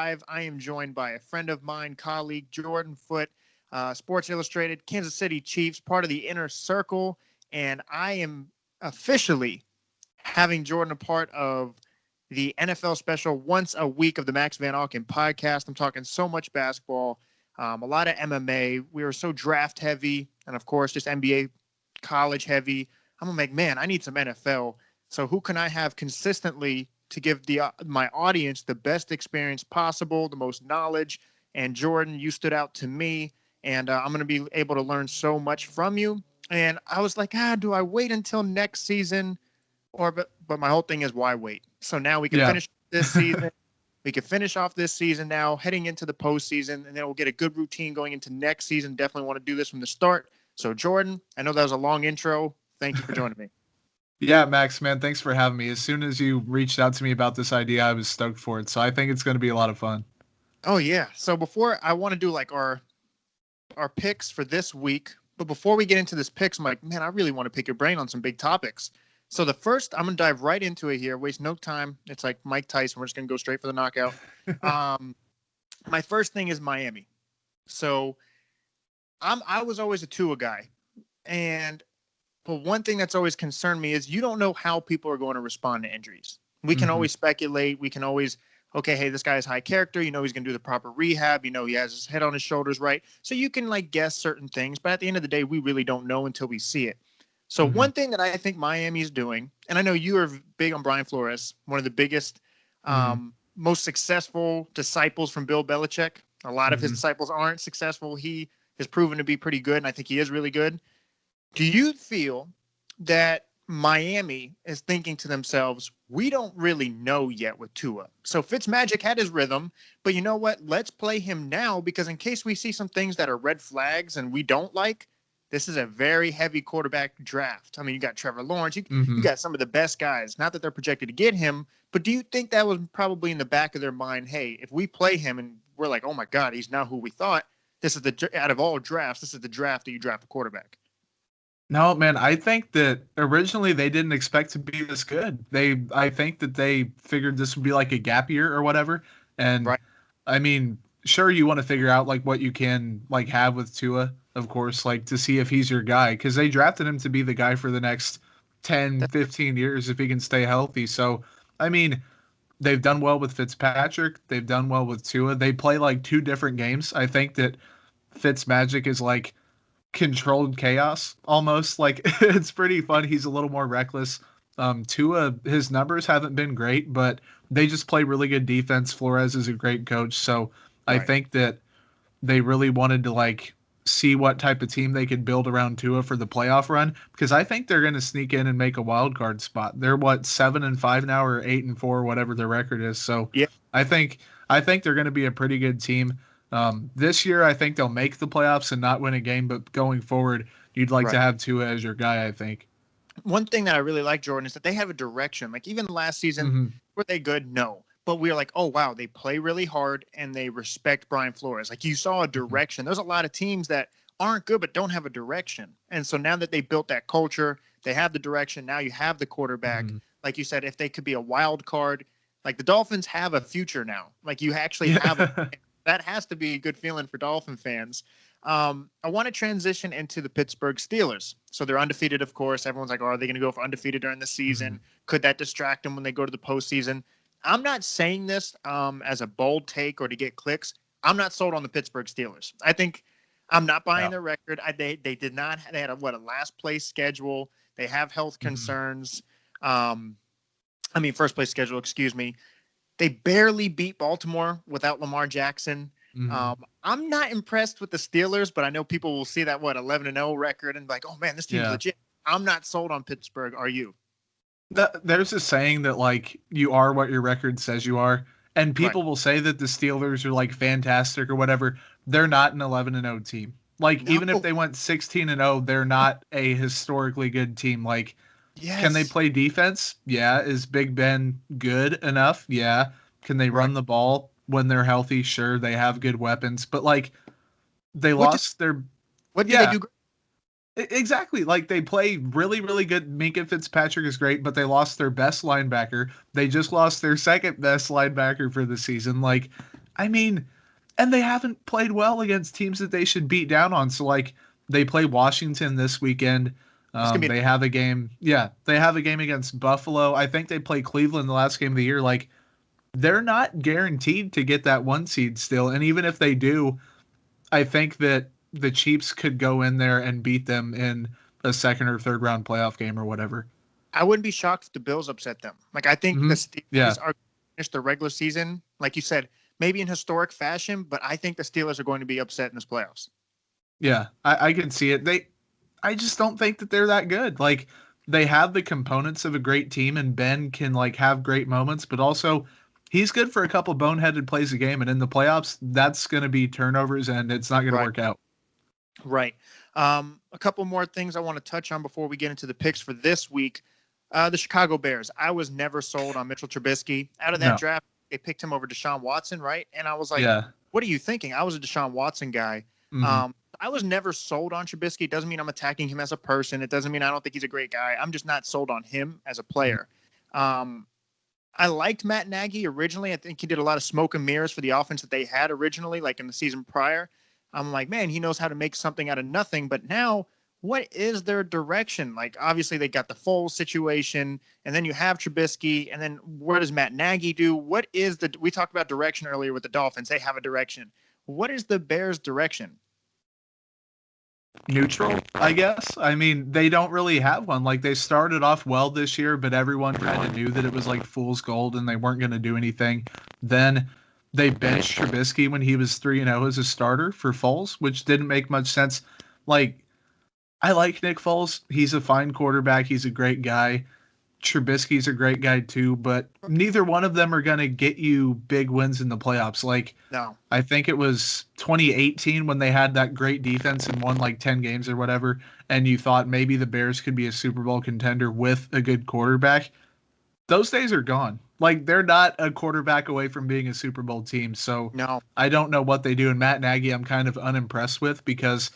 live. I am joined by a friend of mine, colleague, Jordan Foote, Sports Illustrated, Kansas City Chiefs, part of the inner circle. And I am officially having Jordan a part of the NFL special once a week of the Max Van Auken Podcast. I'm talking so much basketball, a lot of MMA. We were so draft heavy, and of course, just NBA college heavy. I'm like, man, I need some NFL. So who can I have consistently to give my audience the best experience possible, the most knowledge? And Jordan, you stood out to me, and I'm going to be able to learn so much from you. And I was like, do I wait until next season? But my whole thing is, why wait? So now we can finish this season. We can finish off this season now, heading into the postseason, and then we'll get a good routine going into next season. Definitely want to do this from the start. So Jordan, I know that was a long intro. Thank you for joining me. Yeah, Max, man, thanks for having me. As soon as you reached out to me about this idea, I was stoked for it. So I think it's going to be a lot of fun. Oh, yeah. So before I want to do like our picks for this week, but before we get into this picks, I'm like, man, I really want to pick your brain on some big topics. So the first, I'm going to dive right into it here, waste no time. It's like Mike Tyson. We're just going to go straight for the knockout. My first thing is Miami. So I was always a Tua guy. But one thing that's always concerned me is you don't know how people are going to respond to injuries. We can always speculate. We can always, okay, hey, this guy is high character. You know he's going to do the proper rehab. You know he has his head on his shoulders right. So you can like guess certain things. But at the end of the day, we really don't know until we see it. So one thing that I think Miami is doing, and I know you are big on Brian Flores, one of the biggest, most successful disciples from Bill Belichick. A lot of his disciples aren't successful. He has proven to be pretty good, and I think he is really good. Do you feel that Miami is thinking to themselves, we don't really know yet with Tua? So Fitzmagic had his rhythm, but you know what? Let's play him now because in case we see some things that are red flags and we don't like, this is a very heavy quarterback draft. I mean, you got Trevor Lawrence. You got some of the best guys. Not that they're projected to get him, but do you think that was probably in the back of their mind, hey, if we play him and we're like, oh, my God, he's not who we thought, this is out of all drafts, this is the draft that you draft a quarterback? No, man, I think that originally they didn't expect to be this good. I think that they figured this would be like a gap year or whatever. And right. I mean, sure, you want to figure out like what you can like have with Tua, of course, like to see if he's your guy, because they drafted him to be the guy for the next 10, 15 years if he can stay healthy. So, I mean, they've done well with Fitzpatrick. They've done well with Tua. They play like two different games. I think that Fitzmagic is like controlled chaos almost. Like it's pretty fun. He's a little more reckless. Tua, his numbers haven't been great, but they just play really good defense. Flores is a great coach. So I think that they really wanted to like see what type of team they could build around Tua for the playoff run, because I think they're going to sneak in and make a wild card spot. They're 7-5 now or 8-4, whatever their record is. So yeah, I think they're going to be a pretty good team. This year, I think they'll make the playoffs and not win a game, but going forward, you'd like to have Tua as your guy, I think. One thing that I really like, Jordan, is that they have a direction. Like even last season, were they good? No. But we were like, oh, wow, they play really hard and they respect Brian Flores. Like you saw a direction. There's a lot of teams that aren't good but don't have a direction. And so now that they built that culture, they have the direction. Now you have the quarterback. Like you said, if they could be a wild card, like the Dolphins have a future now. Like you actually have that has to be a good feeling for Dolphin fans. I want to transition into the Pittsburgh Steelers. So they're undefeated, of course. Everyone's like, oh, are they going to go for undefeated during the season? Could that distract them when they go to the postseason? I'm not saying this as a bold take or to get clicks. I'm not sold on the Pittsburgh Steelers. I think I'm not buying their record. They did not. They had a last place schedule. They have health concerns. First place schedule, excuse me. They barely beat Baltimore without Lamar Jackson. I'm not impressed with the Steelers, but I know people will see that 11-0 record and be like, oh man, this team's legit. I'm not sold on Pittsburgh. Are you? There's a saying that like you are what your record says you are, and people will say that the Steelers are like fantastic or whatever. They're not an 11-0 team. Like even if they went 16-0, they're not a historically good team. Like, can they play defense? Yeah. Is Big Ben good enough? Yeah. Can they run the ball when they're healthy? Sure. They have good weapons, but like they lost their. What did they do? Exactly. Like they play really, really good. Minka Fitzpatrick is great, but they lost their best linebacker. They just lost their second best linebacker for the season. Like, I mean, and they haven't played well against teams that they should beat down on. So like they play Washington this weekend. It's gonna be They have a game. Yeah, they have a game against Buffalo. I think they play Cleveland the last game of the year. Like they're not guaranteed to get that 1 seed still. And even if they do, I think that the Chiefs could go in there and beat them in a second or third round playoff game or whatever. I wouldn't be shocked if the Bills upset them. Like I think the Steelers are finish the regular season, like you said, maybe in historic fashion, but I think the Steelers are going to be upset in this playoffs. Yeah, I can see it. I just don't think that they're that good. Like they have the components of a great team, and Ben can like have great moments, but also he's good for a couple boneheaded plays a game, and in the playoffs, that's going to be turnovers, and it's not going to work out. Right. A couple more things I want to touch on before we get into the picks for this week. The Chicago Bears. I was never sold on Mitchell Trubisky. Out of that draft, they picked him over Deshaun Watson, right? And I was like, what are you thinking? I was a Deshaun Watson guy. I was never sold on Trubisky. It doesn't mean I'm attacking him as a person. It doesn't mean I don't think he's a great guy. I'm just not sold on him as a player. I liked Matt Nagy originally. I think he did a lot of smoke and mirrors for the offense that they had originally, like in the season prior. I'm like, man, he knows how to make something out of nothing. But now, what is their direction? Like, obviously, they got the Foles situation, and then you have Trubisky, and then what does Matt Nagy do? What is we talked about direction earlier with the Dolphins. They have a direction. What is the Bears' direction? Neutral, I guess. I mean, they don't really have one. Like, they started off well this year, but everyone kind of knew that it was like fool's gold and they weren't going to do anything. Then they benched Trubisky when he was 3-0 as a starter for Foles, which didn't make much sense. Like, I like Nick Foles. He's a fine quarterback. He's a great guy. Trubisky's a great guy too, but neither one of them are going to get you big wins in the playoffs. Like, no, I think it was 2018 when they had that great defense and won like 10 games or whatever, and you thought maybe the Bears could be a Super Bowl contender with a good quarterback. Those days are gone. Like, they're not a quarterback away from being a Super Bowl team. So no, I don't know what they do. And Matt Nagy, I'm kind of unimpressed with, because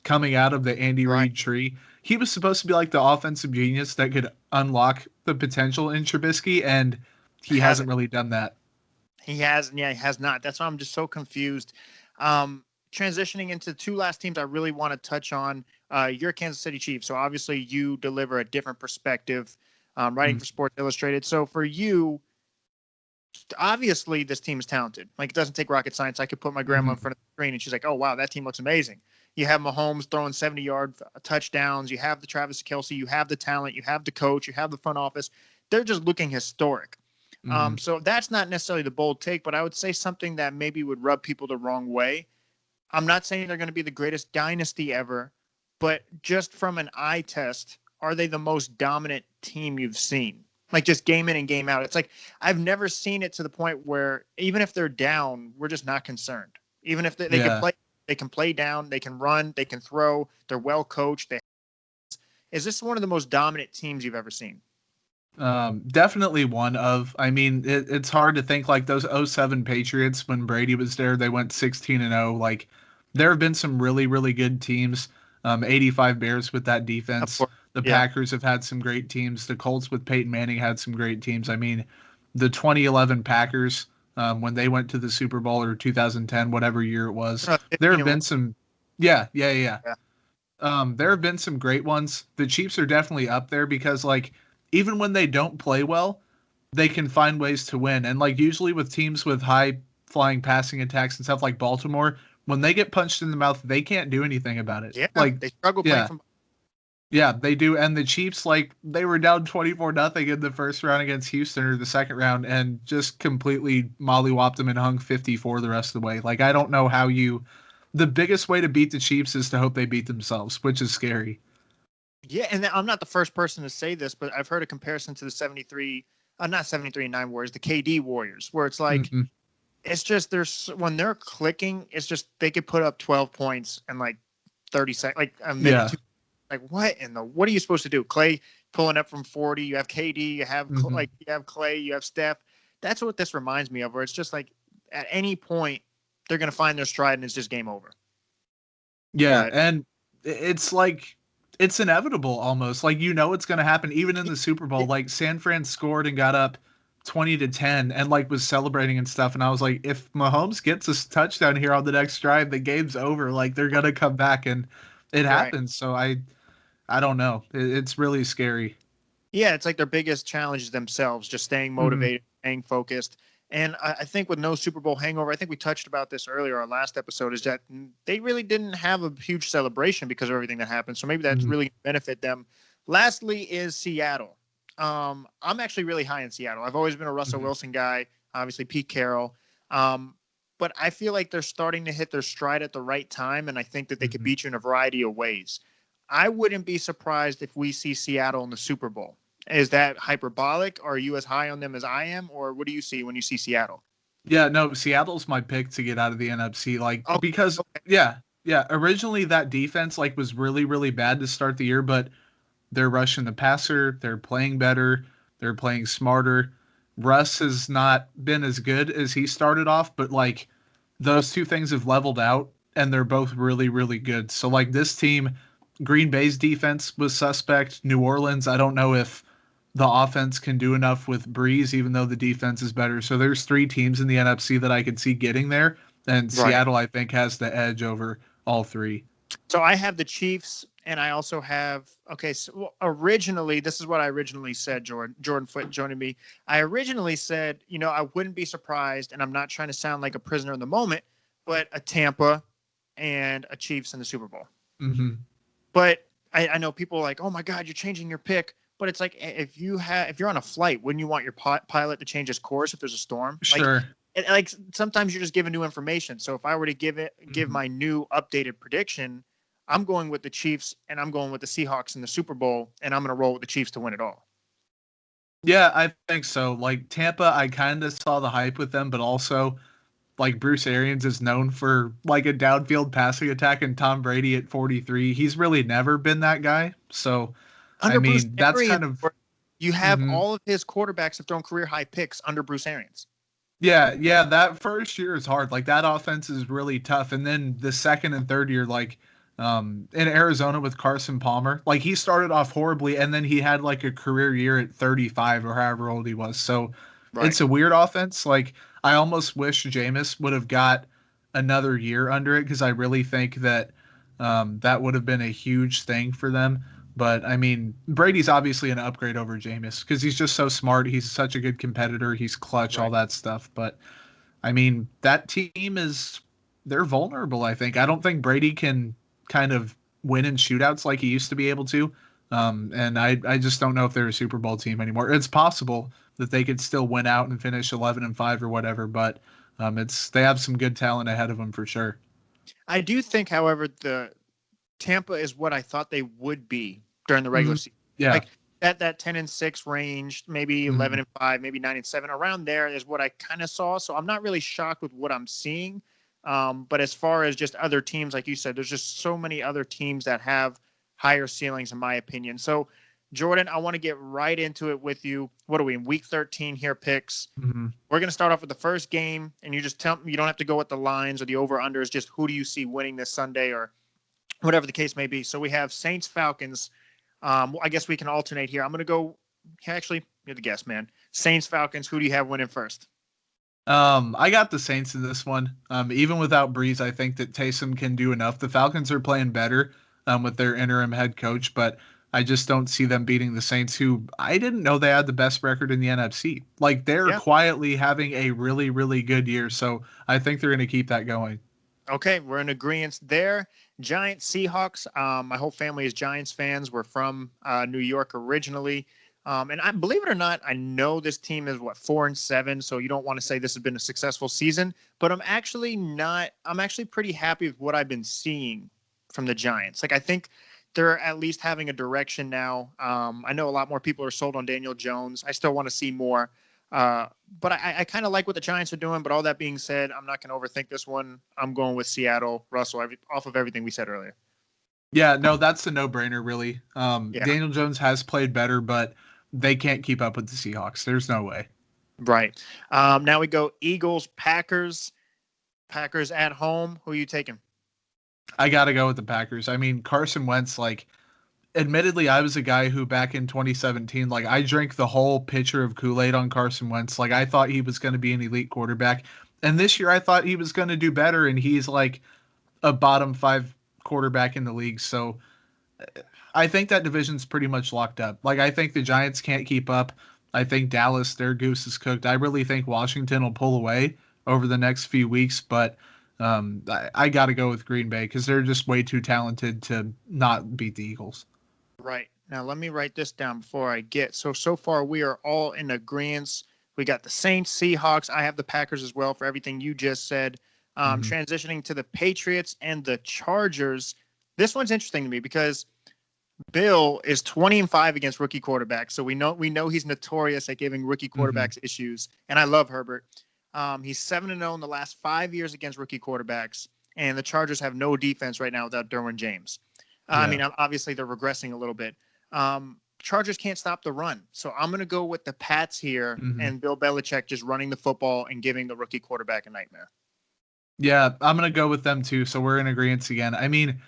coming out of the Andy Reid tree, he was supposed to be like the offensive genius that could unlock the potential in Trubisky, and he hasn't really done that. He hasn't. Yeah, he has not. That's why I'm just so confused. Transitioning into the two last teams I really want to touch on. You're Kansas City Chiefs, so obviously you deliver a different perspective, writing for Sports Illustrated. So for you, obviously this team is talented. Like, it doesn't take rocket science. I could put my grandma in front of the screen and she's like, oh, wow, that team looks amazing. You have Mahomes throwing 70-yard touchdowns. You have the Travis Kelce. You have the talent. You have the coach. You have the front office. They're just looking historic. So that's not necessarily the bold take, but I would say something that maybe would rub people the wrong way. I'm not saying they're going to be the greatest dynasty ever, but just from an eye test, are they the most dominant team you've seen? Like, just game in and game out. It's like, I've never seen it to the point where even if they're down, we're just not concerned. Even if they can play. They can play down. They can run. They can throw. They're well coached. Is this one of the most dominant teams you've ever seen? Definitely one of. I mean, it's hard to think, like those 07 Patriots when Brady was there. They went 16-0. Like, there have been some really, really good teams. 85 Bears with that defense. The Packers have had some great teams. The Colts with Peyton Manning had some great teams. I mean, the 2011 Packers, when they went to the Super Bowl, or 2010, whatever year it was, there have been some. Yeah. There have been some great ones. The Chiefs are definitely up there because, like, even when they don't play well, they can find ways to win. And, like, usually with teams with high flying passing attacks and stuff like Baltimore, when they get punched in the mouth, they can't do anything about it. Yeah, like, they struggle playing from. Yeah, they do. And the Chiefs, like, they were down 24-0 in the first round against Houston, or the second round, and just completely mollywopped them and hung 54 the rest of the way. Like, I don't know how the biggest way to beat the Chiefs is to hope they beat themselves, which is scary. Yeah, and I'm not the first person to say this, but I've heard a comparison to the not 73-9 Warriors, the KD Warriors, where it's like, it's just, when they're clicking, it's just, they could put up 12 points in like 30 seconds, like a minute. Like, what are you supposed to do? Clay pulling up from 40. You have KD. You have you have Clay. You have Steph. That's what this reminds me of. Where it's just like, at any point they're going to find their stride and it's just game over. Yeah, and it's like, it's inevitable almost. Like, it's going to happen. Even in the Super Bowl, like, San Fran scored and got up 20-10 and like was celebrating and stuff. And I was like, if Mahomes gets a touchdown here on the next drive, the game's over. Like they're gonna come back, and it happens. So I don't know. It's really scary. Yeah, it's like their biggest challenge is themselves, just staying motivated, staying focused. And I think with no Super Bowl hangover, I think we touched about this earlier, our last episode, is that they really didn't have a huge celebration because of everything that happened. So maybe that's really benefit them. Lastly is Seattle. I'm actually really high in Seattle. I've always been a Russell Wilson guy, obviously Pete Carroll. But I feel like they're starting to hit their stride at the right time, and I think that they could beat you in a variety of ways. I wouldn't be surprised if we see Seattle in the Super Bowl. Is that hyperbolic? Are you as high on them as I am? Or what do you see when you see Seattle? Yeah, no, Seattle's my pick to get out of the NFC. Because yeah, originally that defense was really, really bad to start the year, but they're rushing the passer, they're playing better, they're playing smarter. Russ has not been as good as he started off, but those two things have leveled out and they're both really, really good. So this team, Green Bay's defense was suspect. New Orleans, I don't know if the offense can do enough with Breeze, even though the defense is better. So there's 3 teams in the NFC that I could see getting there. And Seattle, I think, has the edge over all 3. So I have the Chiefs, and I also have, originally, this is what I originally said, Jordan Foote joining me. I originally said, I wouldn't be surprised, and I'm not trying to sound like a prisoner in the moment, but a Tampa and a Chiefs in the Super Bowl. But I know people are like, oh my God, you're changing your pick. But it's like, if you're on a flight, wouldn't you want your pilot to change his course if there's a storm? Sure. Sometimes you're just giving new information. So if I were to give my new updated prediction, I'm going with the Chiefs and I'm going with the Seahawks in the Super Bowl, and I'm going to roll with the Chiefs to win it all. Yeah, I think so. Tampa, I kind of saw the hype with them, but also Bruce Arians is known for a downfield passing attack, and Tom Brady at 43, he's really never been that guy. So that's kind of, you have all of his quarterbacks have thrown career high picks under Bruce Arians. Yeah, that first year is hard. That offense is really tough, and then the second and third year, in Arizona with Carson Palmer, he started off horribly, and then he had a career year at 35 or however old he was. So it's a weird offense. I almost wish Jameis would have got another year under it, because I really think that that would have been a huge thing for them. But Brady's obviously an upgrade over Jameis because he's just so smart. He's such a good competitor. He's clutch, all that stuff. But that team they're vulnerable. I think. I don't think Brady can kind of win in shootouts like he used to be able to. And I just don't know if they're a Super Bowl team anymore. It's possible that they could still win out and finish 11-5 or whatever, but they have some good talent ahead of them for sure. I do think, however, the Tampa is what I thought they would be during the regular season. Yeah. That 10-6 range, maybe 11-5, maybe 9-7, around there is what I kind of saw. So I'm not really shocked with what I'm seeing. But as far as just other teams, like you said, there's just so many other teams that have higher ceilings, in my opinion. So, Jordan, I want to get right into it with you. What are we in week 13 here? Picks. We're going to start off with the first game, and you just tell me, you don't have to go with the lines or the over-unders. Just who do you see winning this Sunday or whatever the case may be. So we have Saints Falcons. I guess we can alternate here. I'm going to go. Actually, you're the guest, man. Saints Falcons. Who do you have winning first? I got the Saints in this one. Even without Breeze, I think that Taysom can do enough. The Falcons are playing better with their interim head coach, but I just don't see them beating the Saints, who I didn't know they had the best record in the NFC. They're quietly having a really, really good year. So I think they're going to keep that going. Okay, we're in agreement there. Giants, Seahawks. My whole family is Giants fans. We're from New York originally. And I believe it or not, I know this team is 4-7. So you don't want to say this has been a successful season, but I'm actually pretty happy with what I've been seeing from the Giants. I think they're at least having a direction now. I know a lot more people are sold on Daniel Jones. I still want to see more. But I kind of like what the Giants are doing. But all that being said, I'm not going to overthink this one. I'm going with Seattle, Russell, off of everything we said earlier. Yeah, no, that's a no-brainer, really. Daniel Jones has played better, but they can't keep up with the Seahawks. There's no way. Right. Now we go Eagles, Packers. Packers at home. Who are you taking? I got to go with the Packers. Carson Wentz, admittedly, I was a guy who back in 2017, like I drank the whole pitcher of Kool-Aid on Carson Wentz. Like I thought he was going to be an elite quarterback. And this year I thought he was going to do better. And he's like a bottom 5 quarterback in the league. So I think that division's pretty much locked up. Like I think the Giants can't keep up. I think Dallas, their goose is cooked. I really think Washington will pull away over the next few weeks, but I got to go with Green Bay because they're just way too talented to not beat the Eagles. Right. Now, let me write this down before I get. So far, we are all in agreement. We got the Saints, Seahawks. I have the Packers as well for everything you just said. Transitioning to the Patriots and the Chargers. This one's interesting to me because Bill is 20-5 against rookie quarterbacks. So we know he's notorious at giving rookie quarterbacks issues. And I love Herbert. He's 7-0 in the last 5 years against rookie quarterbacks. And the Chargers have no defense right now without Derwin James. I mean, obviously they're regressing a little bit. Chargers can't stop the run. So I'm going to go with the Pats here and Bill Belichick just running the football and giving the rookie quarterback a nightmare. Yeah, I'm going to go with them too. So we're in agreement again. I mean,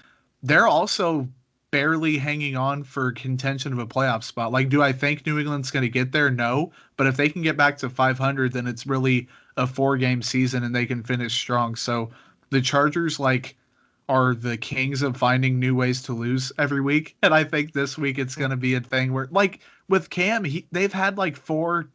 they're also barely hanging on for contention of a playoff spot. Like, do I think New England's going to get there? No. But if they can get back to 500, then it's really a 4-game season and they can finish strong. So the Chargers, like, are the kings of finding new ways to lose every week. And I think this week it's going to be a thing where, like, with Cam, they've had like 4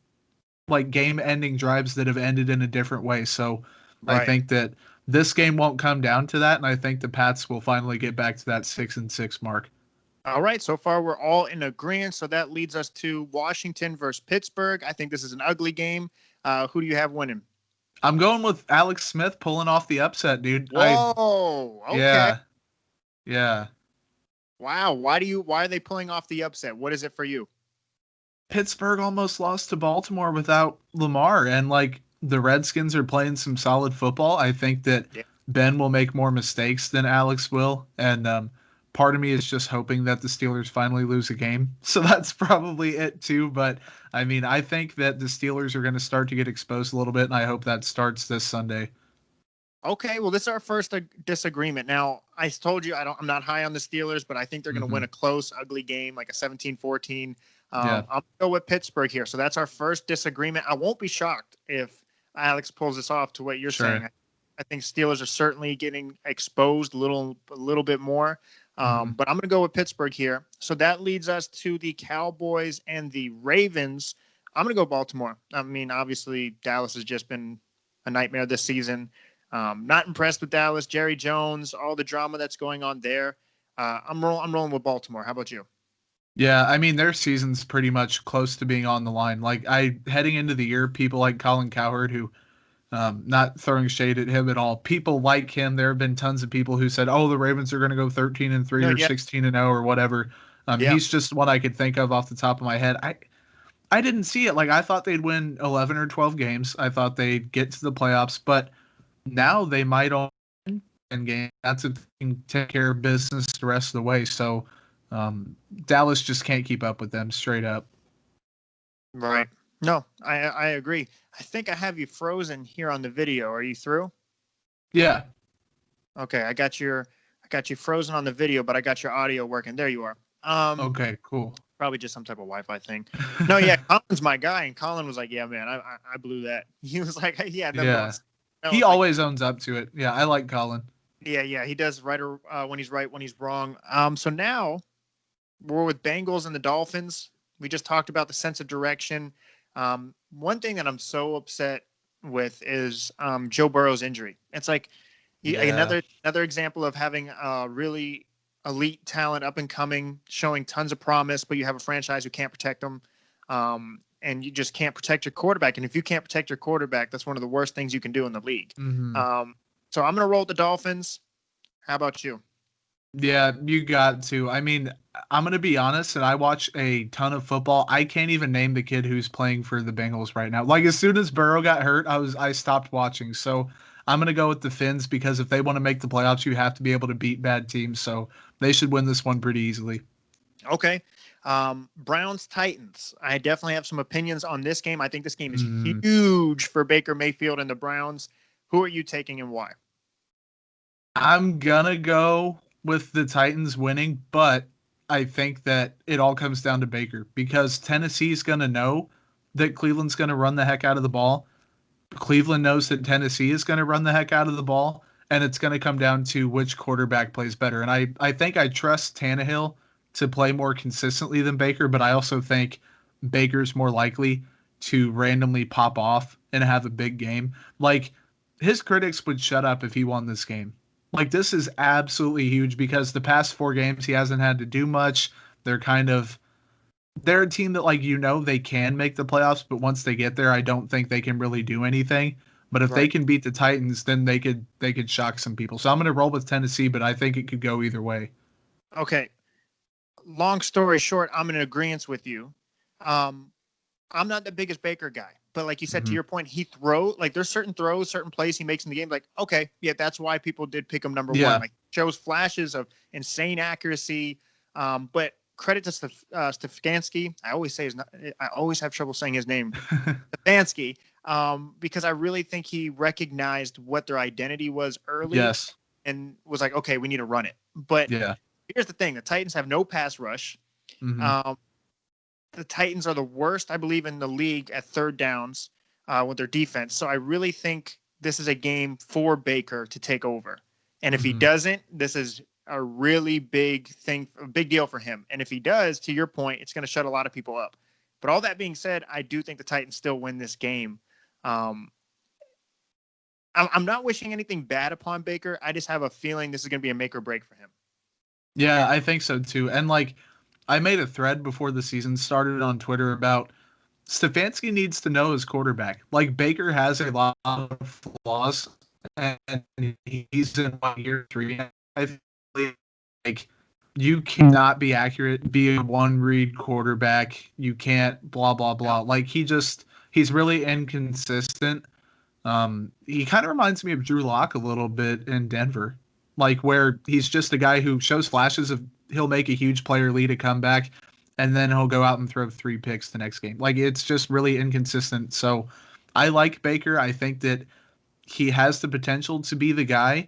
like game-ending drives that have ended in a different way. So I think that this game won't come down to that, and I think the Pats will finally get back to that 6-6 mark. All right, so far we're all in agreement. So that leads us to Washington versus Pittsburgh. I think this is an ugly game. Who do you have winning? I'm going with Alex Smith pulling off the upset, dude. Whoa, okay. Yeah. Wow, why are they pulling off the upset? What is it for you? Pittsburgh almost lost to Baltimore without Lamar, and like the Redskins are playing some solid football. I think that Ben will make more mistakes than Alex will, and part of me is just hoping that the Steelers finally lose a game. So that's probably it too. But I mean, I think that the Steelers are going to start to get exposed a little bit, and I hope that starts this Sunday. Okay, well, this is our first disagreement. Now, I told you I'm not high on the Steelers, but I think they're going to win a close, ugly game, like a 17-14. I'm going to go with Pittsburgh here. So that's our first disagreement. I won't be shocked if Alex pulls this off to what you're saying. I think Steelers are certainly getting exposed a little bit more. But I'm going to go with Pittsburgh here. So that leads us to the Cowboys and the Ravens. I'm going to go Baltimore. I mean, obviously, Dallas has just been a nightmare this season. Not impressed with Dallas, Jerry Jones, all the drama that's going on there. I'm rolling with Baltimore. How about you? Yeah, I mean, their season's pretty much close to being on the line. Like, heading into the year, people like Colin Cowherd, who, not throwing shade at him at all, people like him. There have been tons of people who said, oh, the Ravens are going to go 13-3 or 16-0 or whatever. He's just one I could think of off the top of my head. I didn't see it. Like, I thought they'd win 11 or 12 games. I thought they'd get to the playoffs, but now they might all win a game. That's a thing, take care of business the rest of the way. So Dallas just can't keep up with them straight up. Right. No, I agree. I think I have you frozen here on the video. Are you through? Yeah. Okay, I got you frozen on the video, but I got your audio working. There you are. Okay, cool. Probably just some type of Wi-Fi thing. No, yeah, Colin's my guy, and Colin was like, "Yeah, man, I blew that." He was like, "Yeah, no, he always owns up to it." Yeah, I like Colin. Yeah, he does right when he's right, when he's wrong. So now we're with Bengals and the Dolphins. We just talked about the sense of direction. One thing that I'm so upset with is Joe Burrow's injury. It's like another example of having really elite talent up and coming, showing tons of promise, but you have a franchise who can't protect them. And you just can't protect your quarterback. And if you can't protect your quarterback, that's one of the worst things you can do in the league. So I'm going to roll with the Dolphins. How about you? Yeah, you got to. I mean, I'm going to be honest, and I watch a ton of football. I can't even name the kid who's playing for the Bengals right now. Like, as soon as Burrow got hurt, I stopped watching. So I'm going to go with the Finns because if they want to make the playoffs, you have to be able to beat bad teams. So they should win this one pretty easily. Okay. Browns Titans. I definitely have some opinions on this game. I think this game is huge for Baker Mayfield and the Browns. Who are you taking and why? I'm going to go with the Titans winning, but I think that it all comes down to Baker because Tennessee's going to know that Cleveland's going to run the heck out of the ball. Cleveland knows that Tennessee is going to run the heck out of the ball, and it's going to come down to which quarterback plays better. And I think I trust Tannehill to play more consistently than Baker, but I also think Baker's more likely to randomly pop off and have a big game. Like, his critics would shut up if he won this game. Like, this is absolutely huge because the past 4 games he hasn't had to do much. They're a team that, like, they can make the playoffs, but once they get there, I don't think they can really do anything. But if they can beat the Titans, then they could shock some people. So I'm going to roll with Tennessee, but I think it could go either way. Okay. Long story short, I'm in agreement with you. I'm not the biggest Baker guy, but like you said, to your point, there's certain throws, certain plays he makes in the game. Like, okay, yeah, that's why people did pick him number 1. Like, shows flashes of insane accuracy. But credit to Stefanski. I always have trouble saying his name, Stefanski, because I really think he recognized what their identity was early. Yes. And was like, okay, we need to run it. But here's the thing: the Titans have no pass rush. The Titans are the worst, I believe, in the league at third downs with their defense. So I really think this is a game for Baker to take over. And if he doesn't, this is a really big thing, a big deal for him. And if he does, to your point, it's going to shut a lot of people up. But all that being said, I do think the Titans still win this game. I'm not wishing anything bad upon Baker. I just have a feeling this is going to be a make or break for him. Yeah, I think so too. And like, I made a thread before the season started on Twitter about Stefanski needs to know his quarterback. Like, Baker has a lot of flaws, and he's in year 3. I feel like you cannot be accurate, be a one-read quarterback. You can't blah, blah, blah. Like, he's really inconsistent. He kind of reminds me of Drew Lock a little bit in Denver, like, where he's just a guy who shows flashes of he'll make a huge player lead a comeback, and then he'll go out and throw 3 picks the next game. Like, it's just really inconsistent. So I like Baker. I think that he has the potential to be the guy.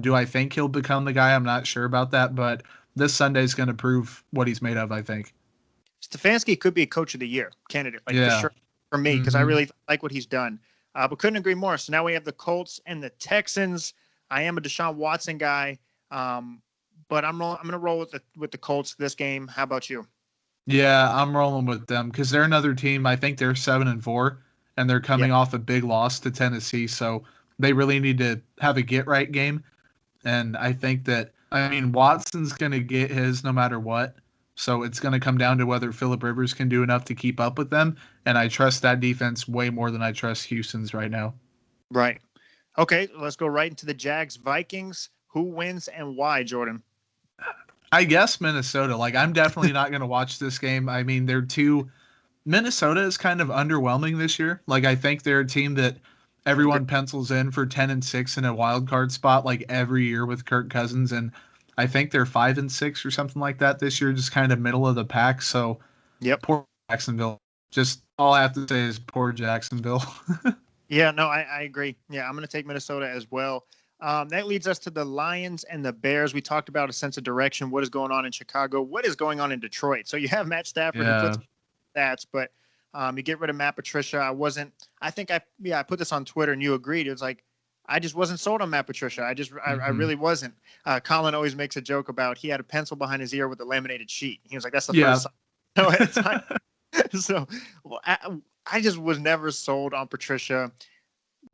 Do I think he'll become the guy? I'm not sure about that, but this Sunday is going to prove what he's made of, I think. Stefanski could be a coach of the year candidate, for sure, for me, because I really like what he's done. But couldn't agree more. So now we have the Colts and the Texans. I am a Deshaun Watson guy, but I'm going to roll with the Colts this game. How about you? Yeah, I'm rolling with them because they're another team. I think they're 7-4, and they're coming off a big loss to Tennessee, so they really need to have a get-right game. And I think that, Watson's going to get his no matter what, so it's going to come down to whether Phillip Rivers can do enough to keep up with them, and I trust that defense way more than I trust Houston's right now. Right. Okay, let's go right into the Jags-Vikings. Who wins and why, Jordan? I guess Minnesota. Like, I'm definitely not going to watch this game. Minnesota is kind of underwhelming this year. Like, I think they're a team that everyone pencils in for 10-6 in a wild card spot, like, every year with Kirk Cousins. And I think they're 5-6 or something like that this year, just kind of middle of the pack. So, poor Jacksonville. Just all I have to say is poor Jacksonville. Yeah, no, I agree. Yeah, I'm going to take Minnesota as well. That leads us to the Lions and the Bears. We talked about a sense of direction. What is going on in Chicago? What is going on in Detroit? So you have Matt Stafford who puts stats, but you get rid of Matt Patricia. I put this on Twitter and you agreed. It was like, I just wasn't sold on Matt Patricia. I really wasn't. Colin always makes a joke about he had a pencil behind his ear with a laminated sheet. He was like, that's the first time. No, it's not. So I just was never sold on Patricia.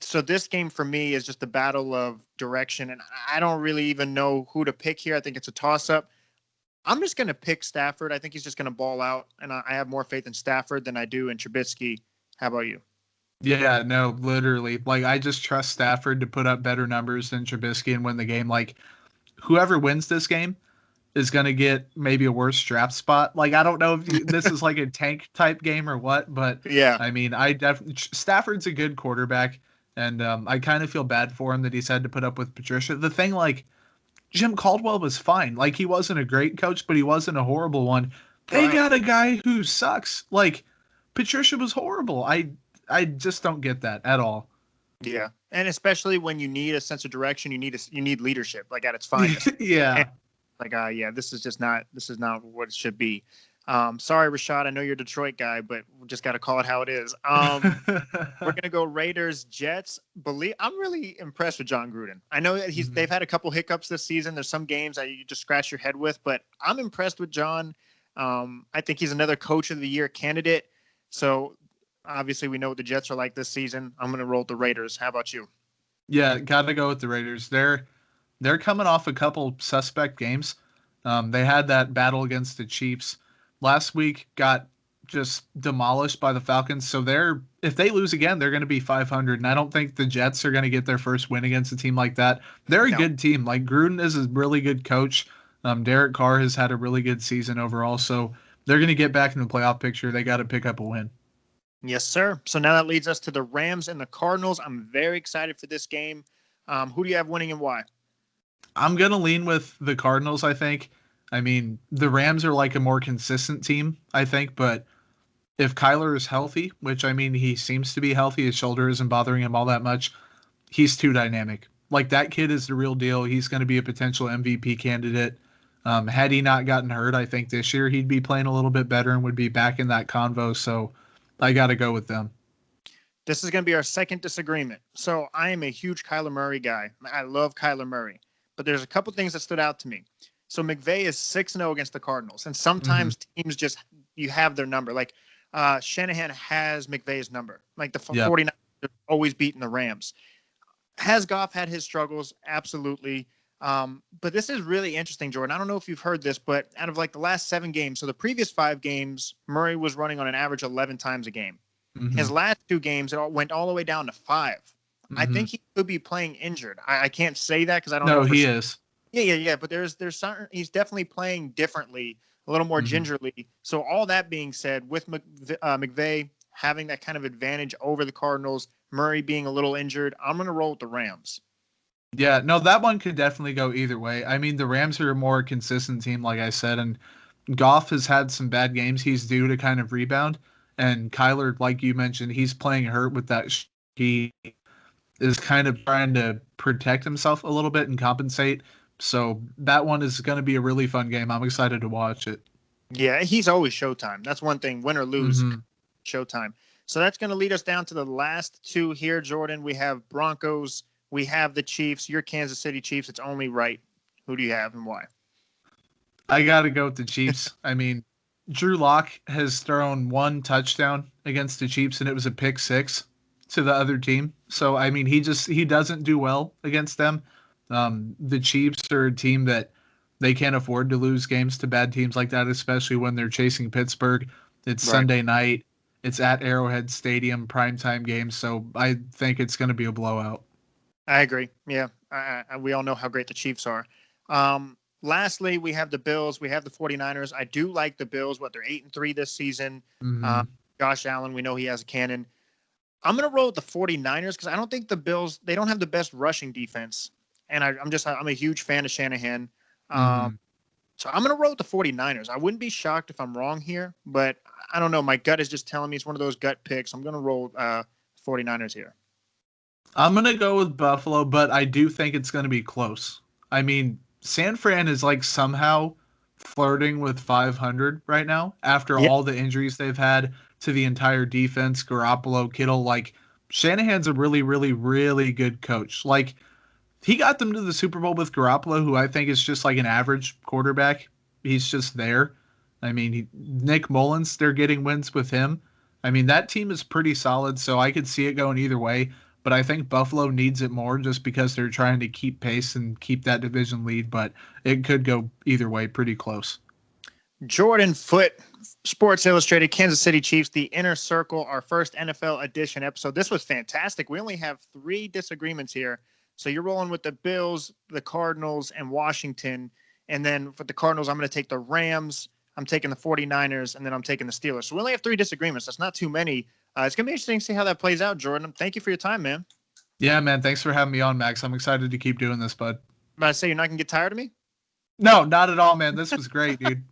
So this game for me is just a battle of direction, and I don't really even know who to pick here. I think it's a toss-up. I'm just going to pick Stafford. I think he's just going to ball out, and I have more faith in Stafford than I do in Trubisky. How about you? Yeah, no, literally. Like, I just trust Stafford to put up better numbers than Trubisky and win the game. Like, whoever wins this game is going to get maybe a worse draft spot. Like, I don't know if this is like a tank type game or what, but Stafford's a good quarterback. And I kind of feel bad for him that he's had to put up with Patricia. The thing, like, Jim Caldwell was fine. Like, he wasn't a great coach, but he wasn't a horrible one. They got a guy who sucks. Like, Patricia was horrible. I just don't get that at all. Yeah, and especially when you need a sense of direction, you need leadership, like, at its finest. Yeah. Like, yeah, this is not what it should be. Sorry, Rashad. I know you're a Detroit guy, but we just got to call it how it is. We're gonna go Raiders, Jets. I'm really impressed with John Gruden. I know that they've had a couple hiccups this season. There's some games that you just scratch your head with, but I'm impressed with John. I think he's another Coach of the Year candidate. So obviously we know what the Jets are like this season. I'm gonna roll with the Raiders. How about you? Yeah, gotta go with the Raiders. They're coming off a couple suspect games. They had that battle against the Chiefs last week, got just demolished by the Falcons. So if they lose again, they're going to be 500. And I don't think the Jets are going to get their first win against a team like that. They're a good team. Like, Gruden is a really good coach. Derek Carr has had a really good season overall. So they're going to get back in the playoff picture. They got to pick up a win. Yes, sir. So now that leads us to the Rams and the Cardinals. I'm very excited for this game. Who do you have winning and why? I'm going to lean with the Cardinals, I think. I mean, the Rams are like a more consistent team, I think, but if Kyler is healthy, which, I mean, he seems to be healthy, his shoulder isn't bothering him all that much, he's too dynamic. Like, that kid is the real deal. He's going to be a potential MVP candidate. Had he not gotten hurt, I think this year he'd be playing a little bit better and would be back in that convo, so I got to go with them. This is going to be our second disagreement. So I am a huge Kyler Murray guy. I love Kyler Murray, but there's a couple things that stood out to me. So McVay is 6-0 against the Cardinals, and sometimes teams just, you have their number. Like, Shanahan has McVay's number. Like, the 49ers are always beating the Rams. Has Goff had his struggles? Absolutely. But this is really interesting, Jordan. I don't know if you've heard this, but out of like the last 7 games, so the previous 5 games, Murray was running on an average 11 times a game. His last 2 games, it went all the way down to 5. I think he could be playing injured. I can't say that because I don't know. No, he is. Yeah. But there's something, he's definitely playing differently, a little more gingerly. So all that being said, with McVay having that kind of advantage over the Cardinals, Murray being a little injured, I'm going to roll with the Rams. Yeah, no, that one could definitely go either way. I mean, the Rams are a more consistent team, like I said, and Goff has had some bad games. He's due to kind of rebound. And Kyler, like you mentioned, he's playing hurt with that. He is kind of trying to protect himself a little bit and compensate. So that one is going to be a really fun game. I'm excited to watch it. Yeah, he's always Showtime. That's one thing, win or lose, Showtime. So that's going to lead us down to the last 2 here, Jordan. We have Broncos. We have the Chiefs. You're Kansas City Chiefs. It's only right. Who do you have and why? I got to go with the Chiefs. I mean, Drew Lock has thrown 1 touchdown against the Chiefs, and it was a pick 6 to the other team. So, I mean, he doesn't do well against them. The Chiefs are a team that they can't afford to lose games to bad teams like that, especially when they're chasing Pittsburgh. It's Sunday night. It's at Arrowhead Stadium, primetime game. So I think it's going to be a blowout. I agree. Yeah. We all know how great the Chiefs are. Lastly, we have the Bills. We have the 49ers. I do like the Bills. They're 8-3 this season. Josh Allen, we know he has a cannon. I'm going to roll with the 49ers because I don't think the Bills, they don't have the best rushing defense. And I'm a huge fan of Shanahan. So I'm going to roll with the 49ers. I wouldn't be shocked if I'm wrong here, but I don't know. My gut is just telling me it's one of those gut picks. I'm going to roll 49ers here. I'm going to go with Buffalo, but I do think it's going to be close. I mean, San Fran is like somehow flirting with 500 right now after all the injuries they've had to the entire defense, Garoppolo, Kittle. Like, Shanahan's a really, really, really good coach. Like, he got them to the Super Bowl with Garoppolo, who I think is just like an average quarterback. He's just there. I mean, Nick Mullins, they're getting wins with him. I mean, that team is pretty solid, so I could see it going either way. But I think Buffalo needs it more just because they're trying to keep pace and keep that division lead. But it could go either way, pretty close. Jordan Foote, Sports Illustrated, Kansas City Chiefs, the Inner Circle, our first NFL edition episode. This was fantastic. We only have 3 disagreements here. So you're rolling with the Bills, the Cardinals, and Washington. And then for the Cardinals, I'm going to take the Rams. I'm taking the 49ers, and then I'm taking the Steelers. So we only have 3 disagreements. That's not too many. It's going to be interesting to see how that plays out, Jordan. Thank you for your time, man. Yeah, man. Thanks for having me on, Max. I'm excited to keep doing this, bud. I'm about to say, you're not going to get tired of me? No, not at all, man. This was great, dude.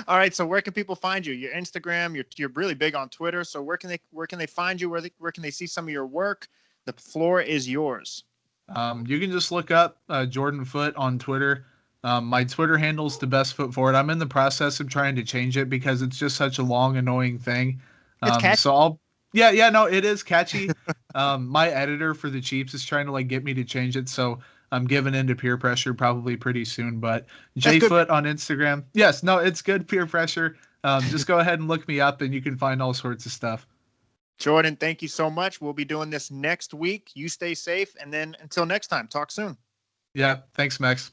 All right. So where can people find you? Your Instagram, you're really big on Twitter. So where can they find you? Where can they see some of your work? The floor is yours. You can just look up Jordan Foote on Twitter. My Twitter handle's the best foot forward. I'm in the process of trying to change it because it's just such a long, annoying thing. It's catchy. So no, it is catchy. My editor for the Chiefs is trying to like get me to change it, so I'm giving in to peer pressure probably pretty soon. But JFoot on Instagram. Yes, no, it's good peer pressure. Just go ahead and look me up, and you can find all sorts of stuff. Jordan, thank you so much. We'll be doing this next week. You stay safe, and then until next time, talk soon. Yeah, thanks, Max.